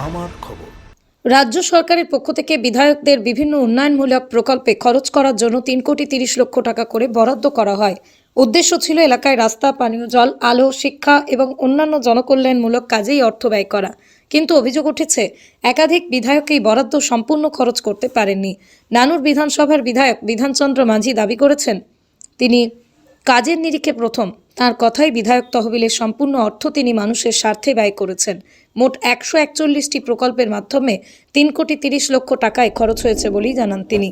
আমার খবর। রাজ্য সরকারের পক্ষ থেকে বিধায়কদের বিভিন্ন উন্নয়নমূলক প্রকল্পে খরচ করার জন্য 3,30,00,000 টাকা করে বরাদ্দ করা হয়। উদ্দেশ্য ছিল এলাকায় রাস্তা, পানীয় জল, আলো, শিক্ষা এবং অন্যান্য জনকল্যাণমূলক কাজেই অর্থ ব্যয় করা। কিন্তু অভিযোগ উঠেছে একাধিক বিধায়ক এই বরাদ্দ সম্পূর্ণ খরচ করতে পারেননি। নানুর বিধানসভার বিধায়ক বিধানচন্দ্র মাঝি দাবি করেছেন তিনি কাজের নিরিখে প্রথম। তার কথাই বিধায়ক তহবিলের সম্পূর্ণ অর্থ তিনি মানুষের স্বার্থে ব্যয় করেছেন। মোট 141টি প্রকল্পের মাধ্যমে 3,30,00,000 টাকায় খরচ হয়েছে বলেই জানান তিনি।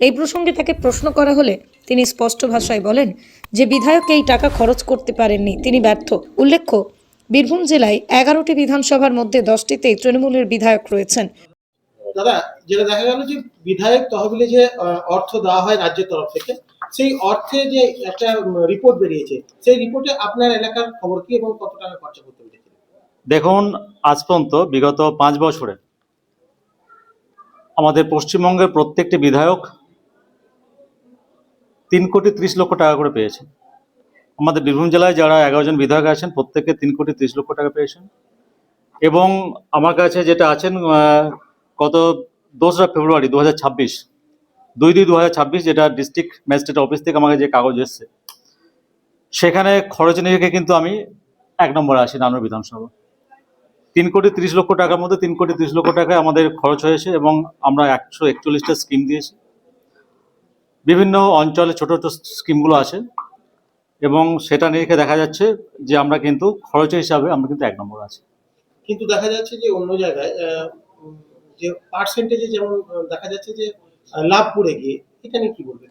এই প্রসঙ্গে তাকে প্রশ্ন করা হলে তিনি স্পষ্ট ভাষায় বলেন যে বিধায়ক এই টাকা খরচ করতে পারেননি, তিনি ব্যর্থ। উল্লেখ্য, বীরভূম জেলায় 11টি বিধানসভার মধ্যে 10টিতে তৃণমূলের বিধায়ক রয়েছেন। দাদা, যেটা দেখা গেল যে বিধায়ক তহবিলে যে অর্থ দেওয়া হয় রাজ্যের তরফ থেকে, সেই অর্থে যে একটা রিপোর্ট বেরিয়েছে, সেই রিপোর্টে আপনার এলাকার খবর কি এবং কত টাকা খরচা করতে হয়েছে? দেখুন, আজ পর্যন্ত বিগত 5 বছরে আমাদের পশ্চিমবঙ্গের প্রত্যেকটি বিধায়ক 3,30,00,000 টাকা করে পেয়েছেন। আমাদের বীরভূম জেলায় যারা 11 জন বিধায়ক আছেন প্রত্যেকে 3,30,00,000 টাকা পেয়েছেন। এবং আমার কাছে যেটা আছেন গত 2রা ফেব্রুয়ারি 2026, 2/2/2026 যেটা ডিস্ট্রিক্ট ম্যাজিস্ট্রেট অফিস থেকে আমাকে যে কাগজ এসছে, সেখানে খরচ নিরিখে কিন্তু আমি 1 নম্বরে আছি নানুর বিধানসভা। 3,30,00,000 টাকার মধ্যে 3,30,00,000 টাকায় আমাদের খরচ হয়েছে এবং আমরা 141টা স্কিম দিয়েছি। বিভিন্ন অঞ্চলে ছোট ছোট স্কিমগুলো আছে এবং সেটা নিরিখে দেখা যাচ্ছে যে আমরা কিন্তু খরচের হিসাবে আমরা কিন্তু 1 নম্বর আছি। কিন্তু দেখা যাচ্ছে যে অন্য জায়গায় যে পার্সেন্টেজে যেমন দেখা যাচ্ছে যে লাভ পড়ে গিয়ে, এটা নিয়ে কি বলবেন?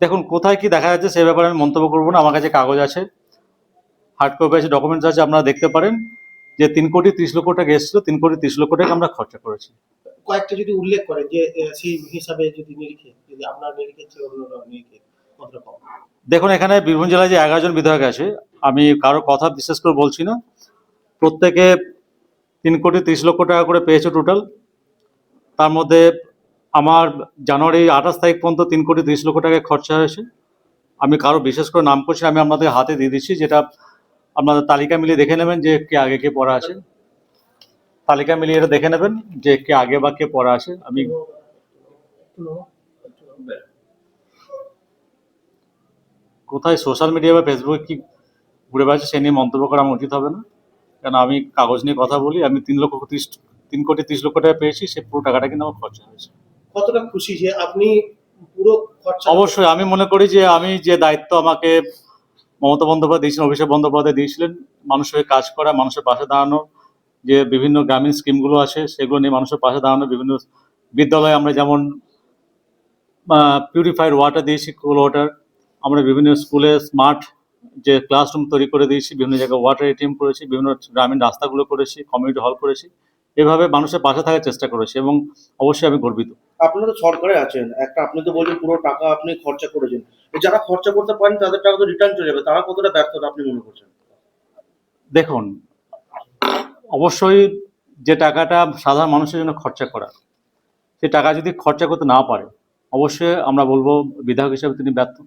দেখুন, কোথায় কি দেখা যাচ্ছে সে ব্যাপারে আমি মন্তব্য করবো না। আমার কাছে কাগজ আছে, হার্ড কপি আছে, ডকুমেন্টস আছে, আপনারা দেখতে পারেন যে 3,30,00,000 টাকা এসেছিল, 3,30,00,000 টাকা আমরা খরচা করেছি। কয়েকটা যদি উল্লেখ করে যে সেই হিসাবে যদি নিরিখে, যদি আপনার নিরিখে চেয়ে অন্য নিরিখে কতটা কম? দেখুন, এখানে বীরভূম জেলায় যে 11 জন বিধায়ক আছে, আমি কারো কথা বিশেষ করে বলছি না, প্রত্যেকে 3,30,00,000 টাকা করে পেয়েছে টোটাল। তার মধ্যে আমার জানুয়ারি 28 তারিখ পর্যন্ত 3,30,00,000 টাকায় খরচা হয়েছে। আমি কারো বিশেষ করে নাম করছি, আমি আপনাদের হাতে দিয়ে দিচ্ছি, যেটা আপনাদের তালিকা মিলিয়ে দেখে নেবেন যে কে আগে কে পরে আছে। তালিকা মিলিয়ে এটা দেখে নেবেন যে কে আগে বা কে পরে আছে। আমি কোথায় সোশ্যাল মিডিয়া বা ফেসবুকে কি ঘুরে বেড়াচ্ছে সে নিয়ে মন্তব্য করা আমার উচিত হবে না, কারণ আমি কাগজ নিয়ে কথা বলি। আমি 3,30,00,000 টাকা পেয়েছি, সে পুরো টাকাটা কিন্তু আমার খরচা হয়েছে। কতটা খুশি যে আপনি পুরো খরচা? অবশ্যই আমি মনে করি যে আমি যে দায়িত্ব আমাকে মমতা বন্দ্যোপাধ্যায় দিয়েছিলেন, অভিষেক বন্দ্যোপাধ্যায় দিয়েছিলেন, মানুষের কাজ করা, মানুষের পাশে দাঁড়ানো, যে বিভিন্ন গ্রামীণ স্কিমগুলো আছে সেগুলো নিয়ে মানুষের পাশে দাঁড়ানো, বিভিন্ন বিদ্যালয়ে আমরা যেমন পিউরিফাইড ওয়াটার দিয়েছি, কুল ওয়াটার, আমরা বিভিন্ন স্কুলে স্মার্ট যে ক্লাসরুম তৈরি করে দিয়েছি, বিভিন্ন জায়গায় ওয়াটার এটিএম করেছি, বিভিন্ন গ্রামীণ রাস্তাগুলো করেছি, কমিউনিটি হল করেছি, এভাবে মানুষের পাশে থাকার চেষ্টা করেছি এবং অবশ্যই আমি গর্বিত। আপনারা তো সরকারে আছেন, একটা আপনি তো বলছেন পুরো টাকা আপনি খরচা করেছেন, যারা খরচা করতে পারেন তাদের টাকা তো রিটার্ন চলে যাবে, তারা কতটা ব্যর্থতা আপনি মনে করছেন? দেখুন, অবশ্যই যে টাকাটা সাধারণ মানুষের জন্য খরচা করা, সে টাকা যদি খরচা করতে না পারে, অবশ্যই আমরা বলবো বিধায়ক হিসেবে তিনি ব্যর্থ।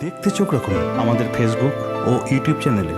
দেখতে চোখ রাখুন আমাদের ফেসবুক ও ইউটিউব চ্যানেলে।